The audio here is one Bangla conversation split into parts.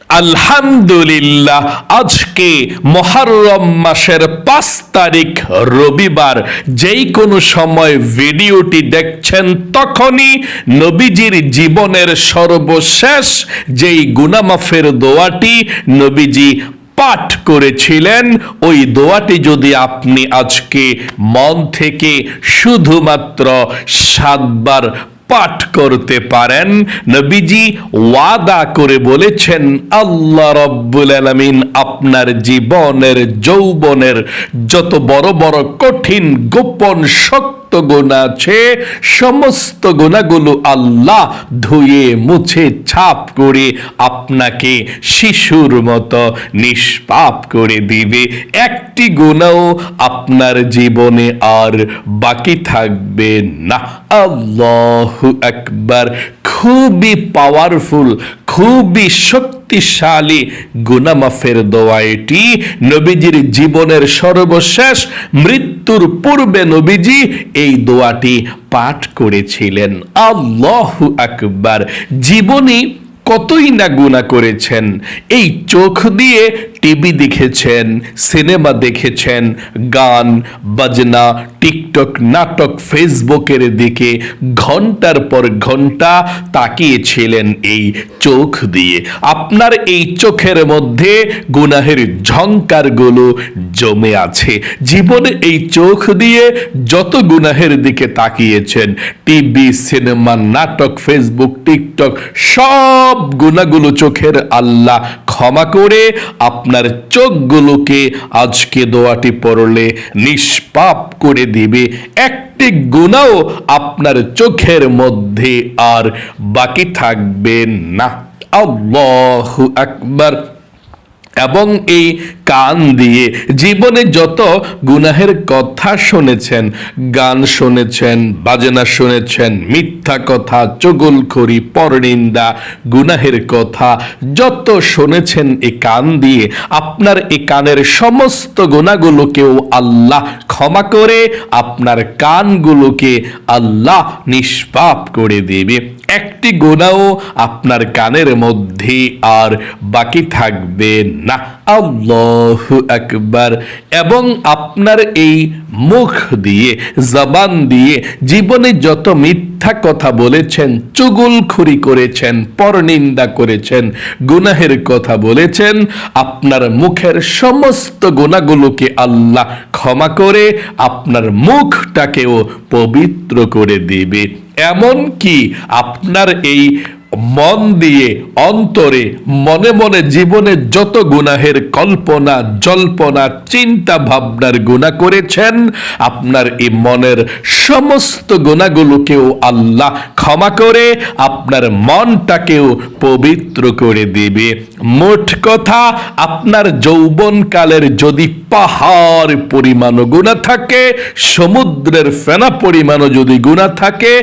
আলহামদুলিল্লাহ, আজকে মুহররম মাসের 5 তারিখ রবিবার। যেই কোনো সময় ভিডিওটি দেখছেন তখনই নবীজির জীবনের সর্বশেষ যেই গুনাহ মাফের দোয়াটি নবীজি পাঠ করেছিলেন, ওই দোয়াটি যদি আপনি আজকে মন থেকে শুধুমাত্র 7 বার পাঠ করতে পারেন, নবীজি ওয়াদা করে বলেছেন আল্লাহ রাব্বুল আলামিন আপনার জীবনের যৌবনের যত বড় বড় কঠিন গোপন শক্ত গুনাহ আছে, সমস্ত গুনাহগুলো আল্লাহ ধুয়ে মুছে ছাপ করে আপনাকে শিশুর মতো নিষ্পাপ করে দিবে। একটি গুনাহ আপনার জীবনে আর বাকি থাকবে না। আল্লাহু আকবার। খুবই পাওয়ারফুল, খুবই শক্তিশালী গুনাহ মাফের দোয়া এটি। নবীজির জীবনের সর্বশেষ মৃত্যুর পূর্বে নবীজি এই দোয়াটি পাঠ করেছিলেন। আল্লাহু আকবার। জীবনী কতই না গুনাহ করেছেন। এই চোখ দিয়ে টিভি দেখেছেন, সিনেমা দেখেছেন, গান বাজনা, টিকটক, নাটক, ফেসবুকের দিকে ঘন্টার পর ঘন্টা তাকিয়েছিলেন এই চোখ দিয়ে। আপনার এই চোখের মধ্যে গুনাহের ঝংকারগুলো জমে আছে। জীবনে এই চোখ দিয়ে যত গুনাহের দিকে তাকিয়েছেন, টিভি, সিনেমা, নাটক, ফেসবুক, টিকটক, সব গুনাহগুলো চোখের আল্লাহ ক্ষমা করে আপনার চোখগুলোকে আজকে দোয়াটি পড়লে নিষ্পাপ করে দিবে। একটি গুনাহ আপনার চোখের মধ্যে আর বাকি থাকবে না। আল্লাহু আকবার। এবং এই কান দিয়ে জীবনে যত গুনাহের কথা শুনেছেন, গান শুনেছেন, বাজনা শুনেছেন, মিথ্যা কথা, চুগলখড়ি, পরনিন্দা, গুনাহের কথা যত শুনেছেন এই কান দিয়ে, আপনার এই কানের সমস্ত গুনাহগুলোকেও আল্লাহ ক্ষমা করে আপনার কানগুলোকে আল্লাহ নিষ্পাপ করে দেবে। একটি গুনাহ আপনার কানের মধ্যে আর বাকি থাকবে না। আল্লাহু আকবার। এবং আপনার এই মুখ দিয়ে, জবান দিয়ে জীবনে যত মিথ্যা কথা বলেছেন, চুগলখড়ি করেছেন, পরনিন্দা করেছেন, গুনাহের কথা বলেছেন, আপনার মুখের সমস্ত গুনাহগুলোকে আল্লাহ ক্ষমা করে আপনার মুখটাকেও পবিত্র করে দিবে। এমন কি আপনার এই মন দিয়ে, অন্তরে, মনে মনে জীবনে যত গুনাহের কল্পনা, জল্পনা, চিন্তা ভাবনার গুনাহ করেছেন, আপনার এই মনের সমস্ত গুনাহগুলোকেও আল্লাহ ক্ষমা করে আপনার মনটাকেও পবিত্র করে দিবে। মোট কথা, আপনার যৌবনকালের যদি পাহাড় পরিমাণও গুনাহ থাকে, সমুদ্রের ফেনা পরিমাণও যদি গুনাহ থাকে,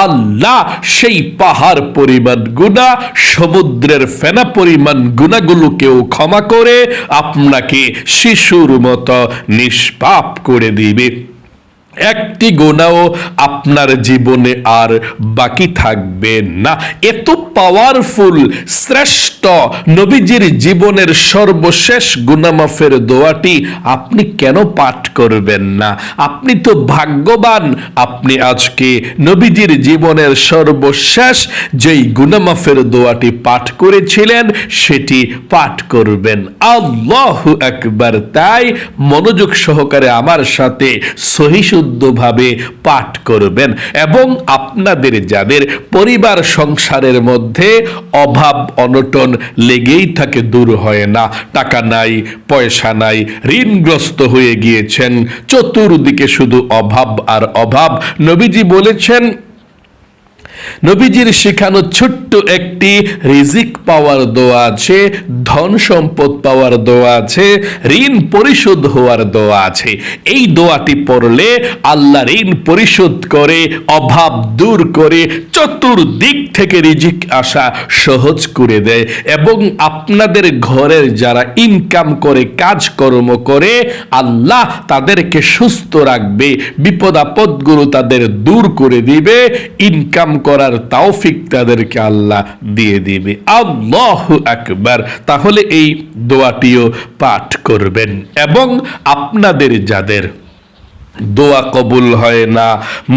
আল্লাহ সেই পাহাড় পরিমাণ গুনাহ, সমুদ্রের ফেনা পরিমাণ গুনাহগুলোকেও ক্ষমা করে আপনাকে শিশুর মতো নিষ্পাপ করে দিবে। একটি গুনাহ আপনার জীবনে আর বাকি থাকবে না। এত পাওয়ারফুল, শ্রেষ্ঠ নবীজির জীবনের সর্বশেষ গুনাহ মাফের দোয়াটি আপনি কেন পাঠ করবেন না? আপনি তো ভাগ্যবান, আপনি আজকে নবীজির জীবনের সর্বশেষ যেই গুনাহ মাফের দোয়াটি পাঠ করেছিলেন সেটি পাঠ করবেন। আল্লাহু আকবার। তাই মনোযোগ সহকারে আমার সাথে সহিহ ভাবে পাঠ করবেন। এবং আপনাদের যাদের পরিবার সংসারের মধ্যে অভাব অনটন লেগেই থাকে, দূর হয় না, টাকা নাই, পয়সা নাই, ঋণগ্রস্ত হয়ে গিয়েছেন, চতুর্দিকে শুধু অভাব আর অভাব, নবীজি বলেছেন, নবীজির শেখানো ছোট্ট একটি রিজিক পাওয়ার দোয়া আছে, ধন সম্পদ পাওয়ার দোয়া আছে, ঋণ পরিশোধ হওয়ার দোয়া আছে। এই দোয়াটি পড়লে আল্লাহ ঋণ পরিশোধ করে, অভাব দূর করে, চতুর্দিক থেকে রিজিক আসা সহজ করে দেয়। এবং আপনাদের ঘরের যারা ইনকাম করে, কাজকর্ম করে, আল্লাহ তাদেরকে সুস্থ রাখবে, বিপদ আপদগুলো তাদের দূর করে দিবে, ইনকাম করার করার তৌফিক তাদেরকে আল্লাহ দিয়ে দিবে। আল্লাহু আকবার। তাহলে এই দোয়াটিও পাঠ করবেন। এবং আপনাদের যাদের দোয়া কবুল হয় না,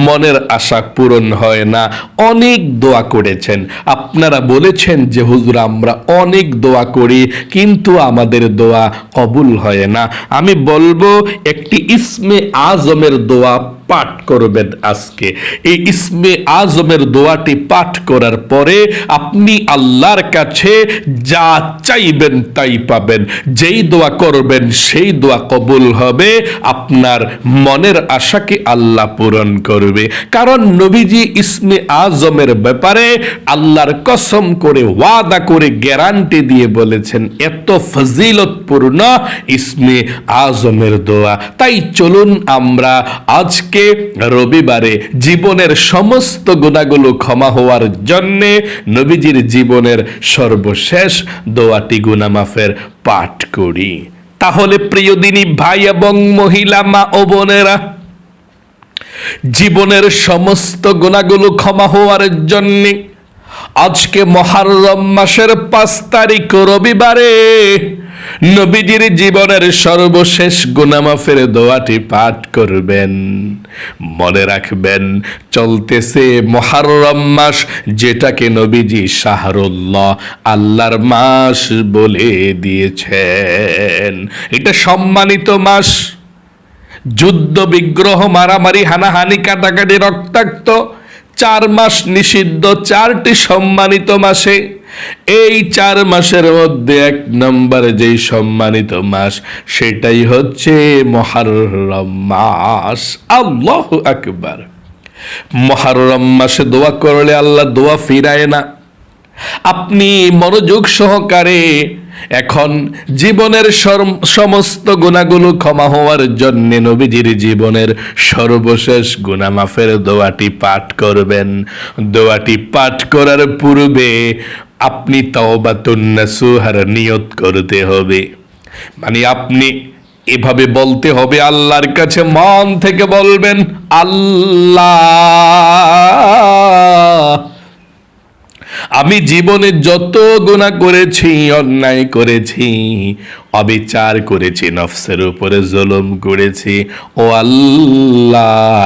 মনের আশা পূরণ হয় না, অনেক দোয়া করেছেন, আপনারা বলেছেন যে হুজুর আমরা অনেক দোয়া করি কিন্তু আমাদের দোয়া কবুল হয় না, আমি বলবো একটি ইসমে আজমের দোয়া পাঠ করবেন আজকে। এই ইসমে আজমের দোয়াটি পাঠ করার পরে আপনি আল্লাহর কাছে যা চাইবেন তাই পাবেন। যেই দোয়া করবেন সেই দোয়া কবুল হবে, আপনার মনের আশাকে আল্লাহ পূরণ করবে। কারণ নবীজি ইসমে আজমের ব্যাপারে আল্লাহর কসম করে ওয়াদা করে গ্যারান্টি দিয়ে বলেছেন এত ফজিলতপূর্ণ ইসমে আজমের দোয়া। তাই চলুন আমরা আজকে রবিবারে জীবনের সমস্ত গুনাহগুলো ক্ষমা হওয়ার জন্যে নবীজির জীবনের সর্বশেষ দোয়াটি গুনাহ মাফের পাঠ করি। তাহলে প্রিয় দিনী ভাই এবং মহিলা, মা ও বোনেরা, জীবনের সমস্ত গুনাহগুলো ক্ষমা হওয়ার জন্যে আজকে মুহররম মাসের 5 তারিখ রবিবারে নবীজির জীবনের সর্বশেষ গুনাহ মাফের দোয়াটি পাঠ করবেন। মনে রাখবেন চলতেছে মুহররম মাস, যেটাকে নবীজি শাহরুল্লাহ, আল্লাহর মাস বলে দিয়েছেন। এটা সম্মানিত মাস। যুদ্ধ বিগ্রহ, মারামারি, হানাহানি, কাটাকাটি, রক্তাক্ত 4 মাস নিষিদ্ধ, 4টি সম্মানিত মাসে এই 4 মাসের মধ্যে 1 নম্বরে যেই সম্মানিত মাস সেটাই হচ্ছে মুহররম মাস। আল্লাহু আকবার। মুহররম মাসে দোয়া করলে আল্লাহ দোয়া ফিরায় না। আপনি মনোযোগ সহকারে এখন জীবনের সমস্ত গুনাহগুলো ক্ষমা হওয়ার জন্য নবীজির জীবনের সর্বশেষ গুনাহ মাফের দোয়াটি পাঠ করবেন। দোয়াটি পাঠ করার পূর্বে আপনি তাওবাতুন নাসুহার নিয়ত করতে হবে। মানে আপনি এভাবে বলতে হবে, আল্লাহর কাছে মন থেকে বলবেন, আল্লাহ আমি জীবনে যত গুনাহ করেছি, অন্যায় করেছি, অবিচার করেছি, নফসের উপরে জুলুম করেছি, ও আল্লাহ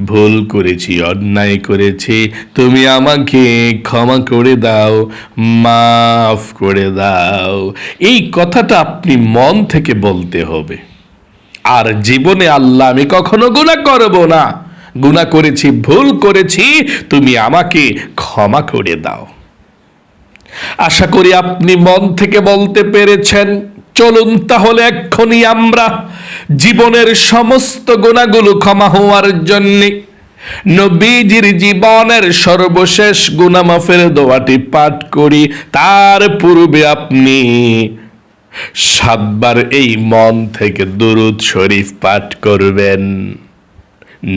ভুল করেছি, অন্যায় করেছি, তুমি আমাকে ক্ষমা করে দাও, মাফ করে দাও। এই কথাটা আপনি মন থেকে বলতে হবে। আর জীবনে আল্লাহ আমি কখনো গুনাহ করব না, গুনাহ করেছি, ভুল করেছি, তুমি আমাকে ক্ষমা করে দাও। আশা করি আপনি মন থেকে বলতে পেরেছেন। চলুন তাহলে এক্ষুনি আমরা জীবনের সমস্ত গুনাহগুলো ক্ষমা হওয়ার জন্য নবীজির জীবনের সর্বশেষ গুনাহ মাফের দোয়াটি পাঠ করি। তার পূর্বে আপনি 7 বার এই মন থেকে দুরূদ শরীফ পাঠ করবেন।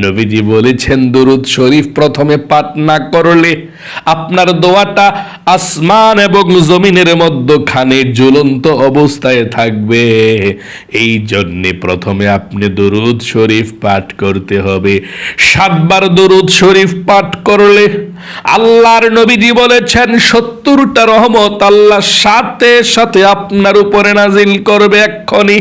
নবীজি বলেছেন দুরূদ শরীফ প্রথমে পাঠ না করলে আপনার দোয়াটা আসমান এবং জমিনের মধ্যখানে ঝুলন্ত অবস্থায় থাকবে। এই জন্যে প্রথমে আপনি দুরূদ শরীফ পাঠ করতে হবে। 7 বার দুরূদ শরীফ পাঠ করলে আল্লাহর নবীজি বলেছেন 70টা রহমত আল্লাহ সাথে সাথে আপনার উপরে নাজিল করবে এক্ষুনি।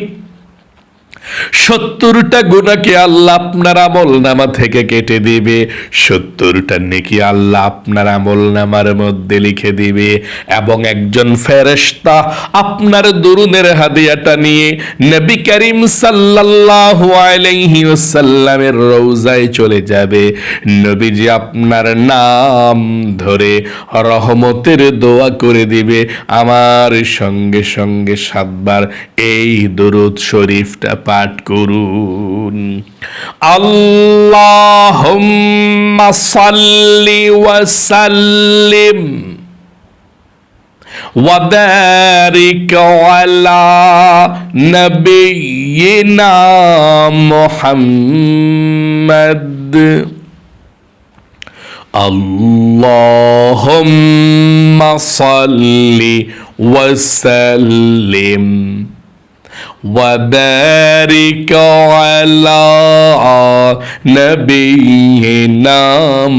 70টা গুনাহকে আল্লাহ আপনার আমলনামা থেকে কেটে দিবে, 70টা নেকি আল্লাহ আপনার আমলনামার মধ্যে লিখে দিবে। এবং একজন ফেরেশতা আপনার দুরূদের হাদিয়াটা নিয়ে নবী করিম সাল্লাল্লাহু আলাইহি ওয়াসাল্লামের রওজায় চলে যাবে। নবীজি আপনার নাম ধরে রহমতের দোয়া করে দিবে। আমার সঙ্গে সঙ্গে 7 বার এই দুরূদ শরীফটা পাঠ করুন। আল্লাহুম্মা সাল্লি ওয়া সাল্লিম ওয়া বারিক আলা নাবিয়িনা মুহাম্মদ। আল্লাহুম্মা সাল্লি ওয়া সাল্লিম وبارك على نبينا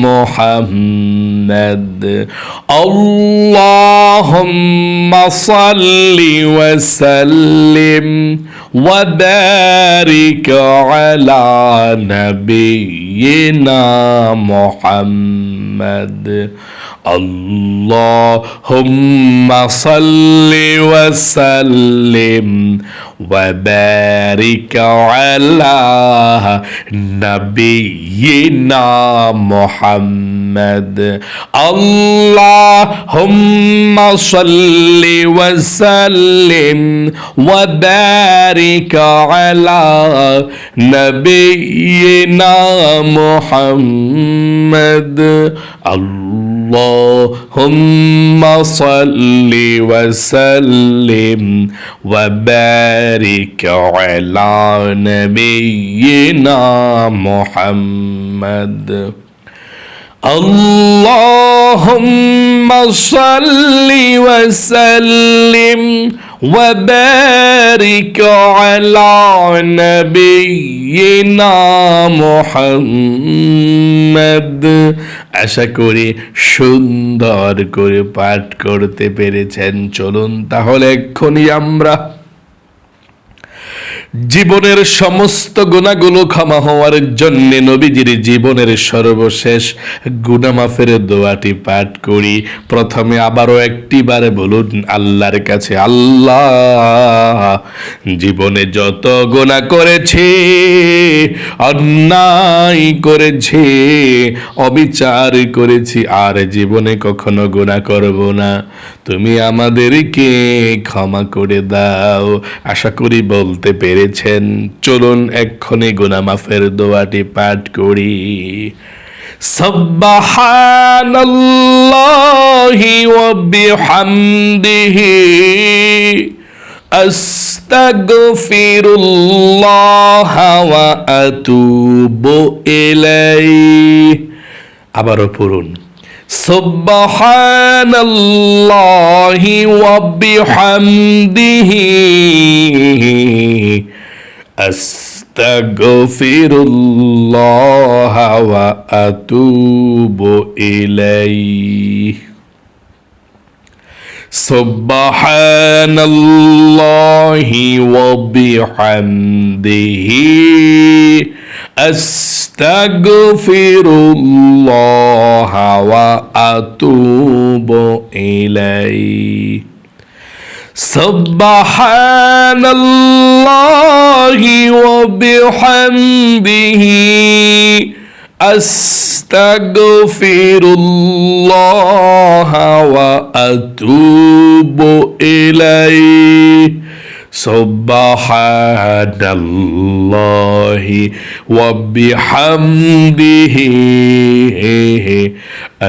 محمد আল্লাহুম্মা সাল্লি ওয়া সাল্লিম ওয়া বারিক আলা নাবিয়িনা মুহাম্মাদ আল্লাহুম্মা সাল্লি ওয়া সাল্লিম ওয়া বারিক আলা নাবিয়িনা মুহাম্মাদ আল্লাহুম্মা সাল্লি ওয়া সাল্লিম ওয়া বারিক আলা নাবিয়িনা মুহাম্মাদ আল্লাহুম্মা সাল্লি ওয়া সাল্লিম ওয়া বারিক আলা নাবিয়িনা মুহাম্মাদ আল্লাহুম্মা সাল্লি ওয়া সাল্লিম ওয়া বারিক আলা নাবিয়িনা মুহাম্মাদ। আশা করি সুন্দর করে পাঠ করতে পেরেছেন। চলুন তাহলে এক্ষুনি আমরা জীবনের সমস্ত গুনাহগুলো ক্ষমা হওয়ার জন্য নবীজির জীবনের সর্বশেষ গুনাহ মাফের দোয়াটি পাঠ করি। প্রথমে আবারও একটিবার বলুন আল্লাহর কাছে, আল্লাহ জীবনে যত গুনাহ করেছি, অন্যায় করেছি, অবিচার করেছি, আর জীবনে কখনো গুনাহ করব না, তুমি আমাদেরকে ক্ষমা করে দাও। আশা করি বলতে পেরেছেন। চলুন এক্ষুনি গুনাহ মাফের দোয়াটি পাঠ করি। সুবহানাল্লাহি ওয়া বিহামদিহি আস্তাগফিরুল্লাহ ওয়া আতুবু ইলাইহি। আবারও পড়ুন সুবহানাল্লাহি ওয়া বিহামদিহি আস্তাগফিরুল্লাহ ওয়া আতুবু ইলাইহি। সুবহানাল্লাহি ওয়া বিহামদিহি আস্তাগফিরুল্লাহ ওয়া আতুবু ইলাইহি। সুবহানাল্লাহি ওয়া বিহামদিহি আস্তাগফিরুল্লাহ ওয়া আতুবু ইলাইহি। সুবহানাল্লাহি ওয়া বিহামদিহি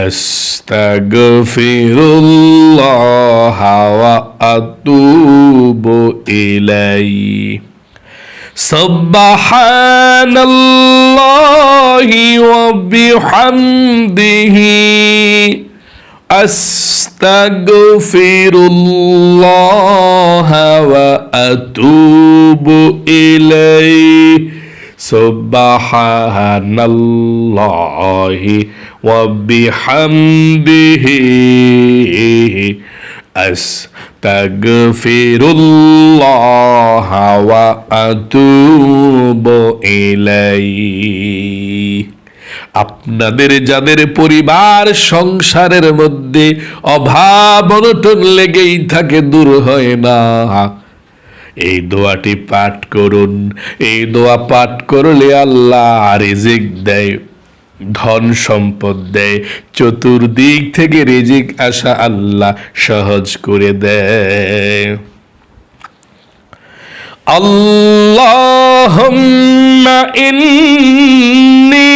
আস্তাগফিরুল্লাহ ওয়া আতুবু ইলাইহি। সুবহানাল্লাহি ওয়া বিহামদিহি আস্তাগফিরুল্লাহ ওয়া আতুবু ইলাইহি। সুবহানাল্লাহি ওয়া বিহামদিহি আস্তাগফিরুল্লাহ ওয়া আতুবু ইলাইহি। আপনাদের যাদের পরিবার সংসারের মধ্যে অভাব অনটন লেগেই থাকে, দূর হয় না, এই দোয়াটি পাঠ করুন। এই দোয়া পাঠ করলে আল্লাহ রিজিক দেয়, ধন সম্পদ দেয়, চতুর্দিক থেকে রিজিক আসা আল্লাহ সহজ করে দেয়। আল্লাহুম্মা ইন্নী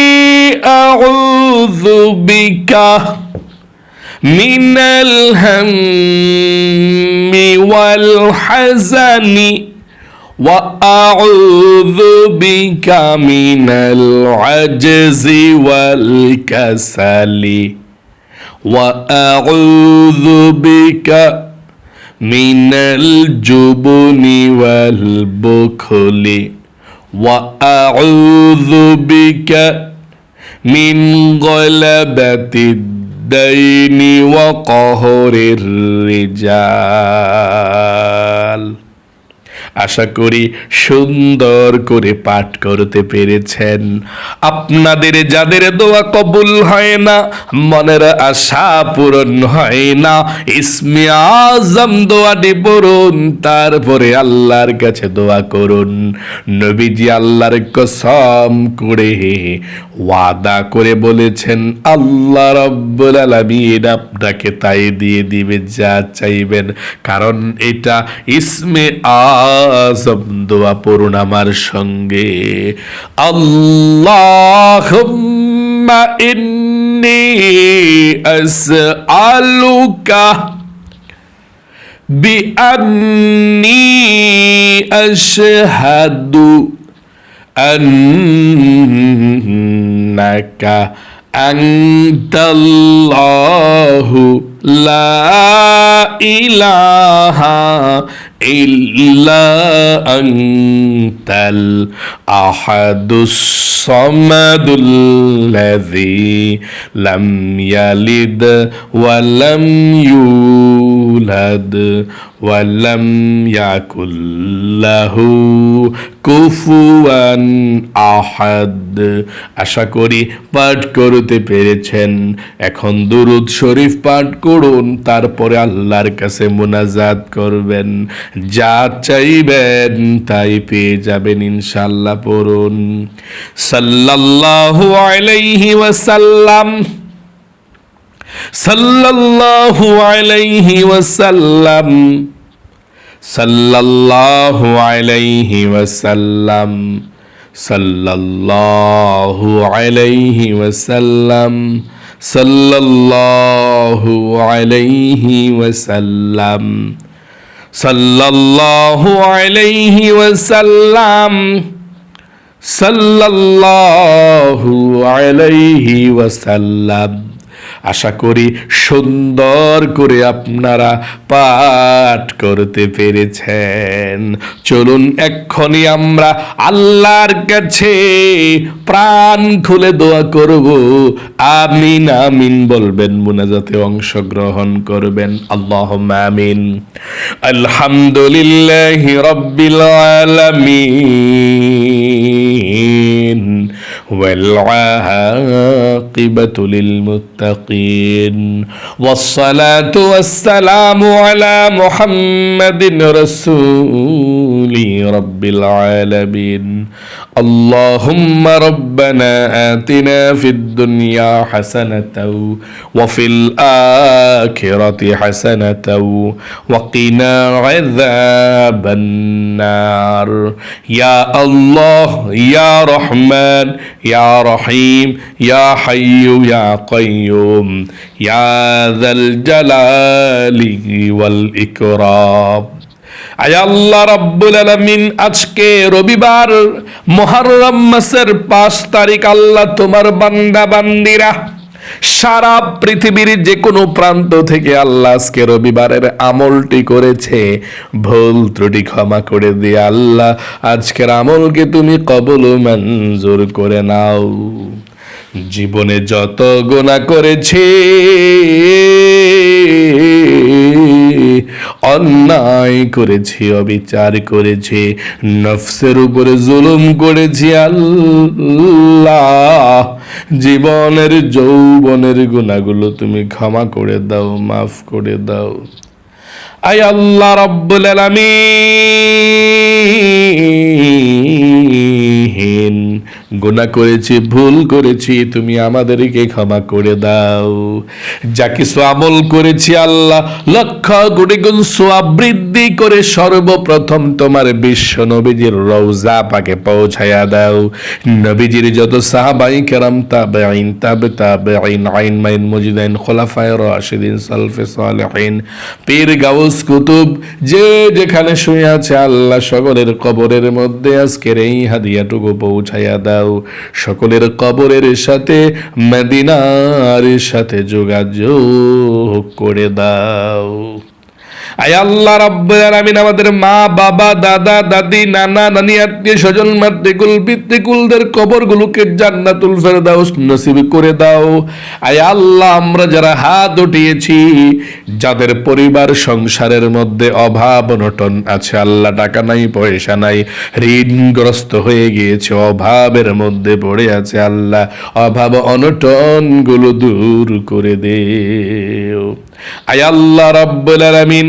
আউযু বিকা মিনাল হাম্মি ওয়াল হাযানি ওয়া আউযু বিকা মিনাল আজজি ওয়াল কাসালি ওয়া আউযু বিকা মিনাল জুবনি ওয়াল বুখলি ওয়া আউযু বিকা মিন গলাবাতিদ الدين وقهر الرجال। আশা করি সুন্দর করে পাঠ করতে পেরেছেন। আপনাদের যাদের দোয়া কবুল হয় না, মনের আশা পূরণ হয় না, ইসমে আজম দোয়াটি পড়ুন, তারপরে আল্লাহর কাছে দোয়া করুন। নবীজি আল্লাহর কসম করে ওয়াদা করে বলেছেন, আল্লাহ রাব্বুল আলামিন আপনাকে তাই দিয়ে দিবে যা চাইবেন, কারণ এটা ইসমে আজম। দোয়া পড়ুন আমার সঙ্গে, আল্লাহুম্মা ইন্নী আসআলুকা বিআন্নী আশহাদু আন্নাকা আনতাল্লাহু লা ইলাহা ইল্লা আনতাল আহাদুস সামাদুল্লাযী লাম ইয়ালিদ ওয়া লাম ইউলাদ ওয়া লাম ইয়াকুল লাহু কুফুয়ান আহাদ। আশা করি পাঠ করতে পেরেছেন। এখন দুরূদ শরীফ পাঠ করুন, তারপরে আল্লাহর কাছে মুনাজাত করবেন, যা চাইবেন তাই পেয়ে যাবেন ইনশাআল্লাহ। পড়ুন, সাল্লাল্লাহু আলাইহি ওয়াসাল্লাম, সাল্লাল্লাহু আলাইহি ওয়াসাল্লাম, সাল্লাল্লাহু আলাইহি ওয়াসাল্লাম, সাল্লাল্লাহু আলাইহি ওয়াসাল্লাম, সাল্লাল্লাহু আলাইহি ওয়াসাল্লাম, সাল্লাল্লাহু আলাইহি ওয়াসাল্লাম, সাল্লাল্লাহু আলাইহি ওয়াসাল্লাম। আশা করি সুন্দর করে আপনারা পাঠ করতে পেরেছেন। চলুন এক্ষুনি আমরা আল্লাহর কাছে প্রাণ খুলে দোয়া করব। আমিন আমিন বলবেন, মুনাজাতে অংশগ্রহণ করবেন। আল্লাহুম্মা আমিন। আলহামদুলিল্লাহি রাব্বিল আলামিন ওয়াল আকিবাতু লিল মুত্তাকিন ওয়াসসালাতু ওয়াসসালামু আলা মুহাম্মাদিন রাসূলি রাব্বিল আলামিন। اللهم ربنا آتنا في الدنيا حسنة وفي الآخرة حسنة وقنا عذاب النار يا الله يا رحمن يا رحيم يا حي يا قيوم يا ذا الجلال والإكرام। আয় আল্লাহ রাব্বুল আলামিন, আজকে রবিবার মুহররম মাসের 5 তারিখ, আল্লাহ তোমার বান্দা বান্দিরা সারা পৃথিবীর যে কোনো প্রান্ত থেকে আল্লাহ আজকে রবিবারের আমলটি করেছে, ভুল ত্রুটি ক্ষমা করে দিয়ে আল্লাহ আজকের আমলকে তুমি কবুল ও মঞ্জুর করে নাও। জীবনে যত গুনাহ করেছি, অন্যায় করেছি, অবিচার করেছি, নফসের উপরে জুলুম করেছি, আল্লাহ জীবনের যৌবনের গুনাহগুলো তুমি ক্ষমা করে দাও, মাফ করে দাও। আয় আল্লাহ রাব্বুল আলামিন, গুনাহ করেছি, ভুল করেছি, তুমি আমাদেরকে ক্ষমা করে দাও। যা কিছু আমল করেছি আল্লাহ লক্ষ কোটি গুণ সওয়াব বৃদ্ধি করে সর্বপ্রথম তোমার বিশ্ব নবীজির রওজা পাকে পৌঁছায়া দাও। নবীজির যত সাহাবায়ে কেরাম, তাবেঈন, তাবেঈন, আইন মাইন মুজিদাইন, খোলাফায়ে রাশিদিন, সালফে সালেহিন, পীর গাউস কুতুব, যে যেখানে শুয়ে আছে আল্লাহ সকলের কবরের মধ্যে আজকের এই হাদিয়াটুকু পৌঁছায়া দাও। সকলের কবরের সাথে মদিনার সাথে যোগাযোগ করে দাও। আয় আল্লাহ রাব্বুল আলামিন আমাদের মা বাবা দাদা দাদি নানা নানি আত্মীয় স্বজন মাতৃকুল পিতৃকুলদের কবরগুলোকে জান্নাতুল ফেরদাউস নসিব করে দাও। আয় আল্লাহ আমরা যারা হাত উঠিয়েছি, যাদের পরিবার সংসারের মধ্যে অভাব অনটন আছে, আল্লাহ টাকা নাই পয়সা নাই, ঋণগ্রস্ত হয়ে গিয়েছে, অভাবের মধ্যে পড়ে আছে, আল্লাহ অভাব অনটন গুলো দূর করে দেও। আয় আল্লাহ রাব্বুল আলামিন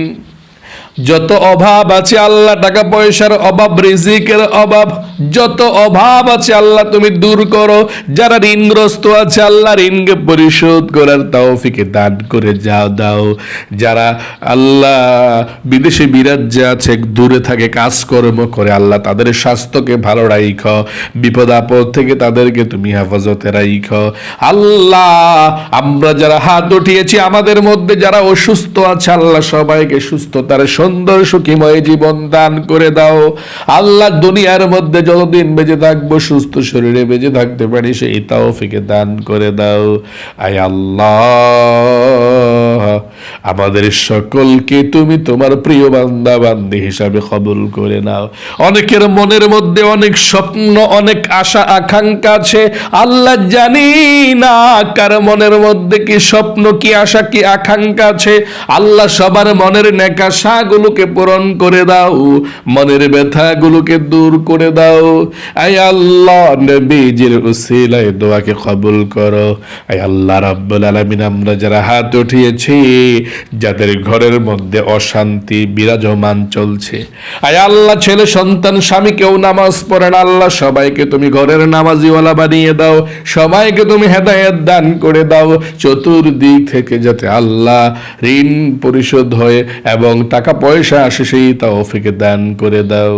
যত অভাব আছে আল্লাহ, টাকা পয়সার অভাব, রিজিকের অভাব, যত অভাব আছে আল্লাহ তুমি দূর করো। যারা ঋণগ্রস্ত আছে আল্লাহ ঋণকে পরিশোধ করার তৌফিক দান করে দাও। যারা আল্লাহ বিদেশে বিরাজ্যে আছে, দূরে থাকে, কাজকর্ম করে, আল্লাহ তাদের স্বাস্থ্যকে ভালো রাখো, বিপদ আপদ থেকে তাদেরকে তুমি হেফাজতে রাখো। আল্লাহ আমরা যারা হাত উঠিয়েছি, আমাদের মধ্যে যারা অসুস্থ আছে আল্লাহ সবাইকে সুস্থতার সুন্দর সুখীময় জীবন দান করে দাও। আল্লাহ দুনিয়ার মধ্যে যতদিন বেঁচে থাকবো সুস্থ শরীরে বেঁচে থাকতে পারি সেই তৌফিকে দান করে দাও। আয় আল্লাহ আমাদের সকলকে তুমি তোমার প্রিয় বান্দা বান্দি হিসাবে কবুল করে নাও। অনেকের মনের মধ্যে অনেক স্বপ্ন, অনেক আশা আকাঙ্ক্ষা আছে, আল্লাহ জানি না কার মনের মধ্যে কি স্বপ্ন, কি আশা, কি আকাঙ্ক্ষা আছে। আল্লাহ সবার মনের নেক আশাগুলোকে পূরণ করে দাও, মনের ব্যথাগুলোকে দূর করে দাও। আয় আল্লাহ নবীজির উসিলায় দোয়াকে কবুল করো। আয় আল্লাহ রাব্বুল আলামিন আমরা যারা হাত উঠিয়েছি, যাদের ঘরের মধ্যে অশান্তি বিরাজমান চলছে, আয় আল্লাহ ছেলে সন্তান স্বামী কেউ নামাজ পড়ে না, আল্লাহ সবাইকে তুমি ঘরের নামাজিওয়ালা বানিয়ে দাও, সবাইকে তুমি হেদায়েত দান করে দাও। চতুর্দিক থেকে যাতে আল্লাহ ঋণ পরিশোধ হয় এবং টাকা পয়সা আসে সেই তৌফিক দান করে দাও।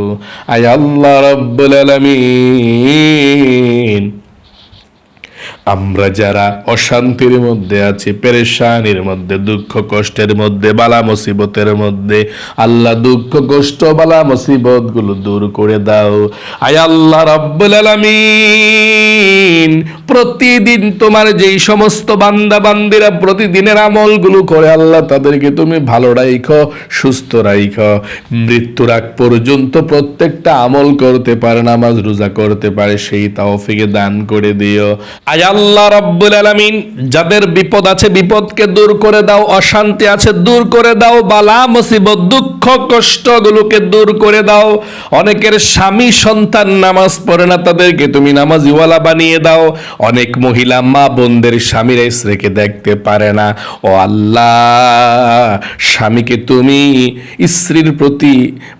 আয় আল্লাহ রাব্বুল আলামিন আমরা যারা অশান্তির মধ্যে আছি, পেরেশানির মধ্যে, দুঃখ কষ্টের মধ্যে, বালা মুসিবতের মধ্যে, আল্লাহ দুঃখ কষ্ট বালা মুসিবত গুলো দূর করে দাও। আয় আল্লাহ রাব্বুল আলামিন প্রতিদিন তোমার যেই সমস্ত বান্দা বান্দিরা প্রতিদিনের আমলগুলো করে আল্লাহ তাদেরকে তুমি ভালো রাখো, সুস্থ রাখো, মৃত্যুর আগ পর্যন্ত প্রত্যেকটা আমল করতে পারে, নামাজ রোজা করতে পারে সেই তৌফিক দান করে দিও। আয় আল্লাহ রাব্বুল আলামিন যাদের বিপদ আছে বিপদকে দূর করে দাও, অশান্তি আছে দূর করে দাও, বালা মুসিবত দুঃখ কষ্টগুলোকে দূর করে দাও। অনেকের স্বামী সন্তান নামাজ পড়ে না, তাদেরকে তুমি নামাজিওয়ালা বানিয়ে দাও। অনেক মহিলা মা বোনদের স্বামীরা স্ত্রীকে দেখতে পারে না, ও আল্লাহ স্বামীকে তুমি স্ত্রীর প্রতি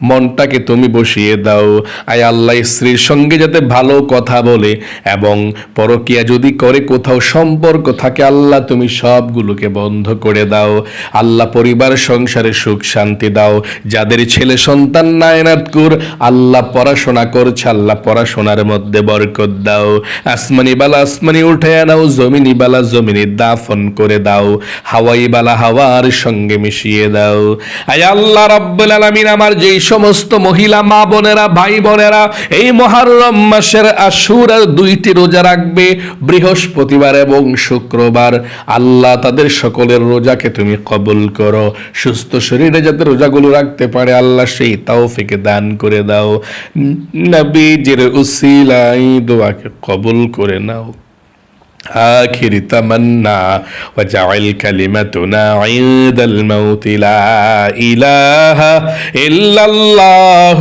মনটাকে তুমি বসিয়ে দাও। আয় আল্লাহ স্ত্রীর সঙ্গে যাতে ভালো কথা বলে এবং পরকিয়া যদি করে কোথাও সম্পর্ক থাকে আল্লাহ তুমি সবগুলোকে বন্ধ করে দাও। আল্লাহ পরিবার সংসারে সুখ শান্তি দাও। যাদের ছেলে সন্তান নায়নাতকুর আল্লাহ পড়াশোনা করছে আল্লাহ পড়াশোনার মধ্যে বরকত দাও। আসমানি বালা আসমানি উঠায় নাও, জমিনি বালা জমিনি দাফন করে দাও, হাওয়াই বালা হাওয়ার সঙ্গে মিশিয়ে দাও। আয় আল্লাহ রাব্বুল আলামিন আমার যেই সমস্ত মহিলা মা বোনেরা ভাই বোনেরা এই মুহররম মাসের আশুরার 2টি রোজা রাখবে, বৃহস্পতিবার এবং শুক্রবার, আল্লাহ তাদের সকলের রোজাকে তুমি কবুল করো। সুস্থ শরীরে যাতে রোজাগুলো রাখতে পারে আল্লাহ সেই তৌফিক দান করে দাও। নবীজির উসিলায় দোয়াকে কবুল করে নাও। آخر تمنا وجعل كلمتنا عند الموت لا إله إلا الله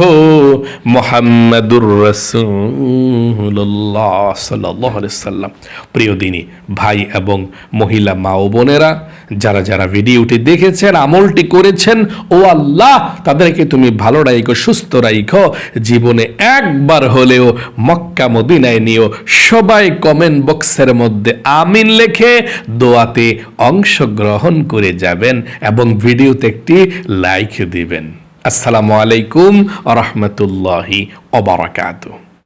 محمد رسول الله صلى الله عليه وسلم। প্রিয় দিনী ভাই এবং মহিলা মা ও বোনেরা যারা যারা ভিডিওটি দেখেছেন আমলটি করেছেন, ও আল্লাহ তাদেরকে তুমি ভালো রাখো, সুস্থ রাখো, জীবনে একবার হলেও মক্কা মদিনায় নিও। সবাই কমেন্ট বক্সের মধ্যে আমিন লিখে দোয়াতে অংশগ্রহণ করে যাবেন এবং ভিডিওতে একটি লাইক দিবেন। আসসালামু আলাইকুম ওয়া রাহমাতুল্লাহি ওয়া বারাকাতুহু।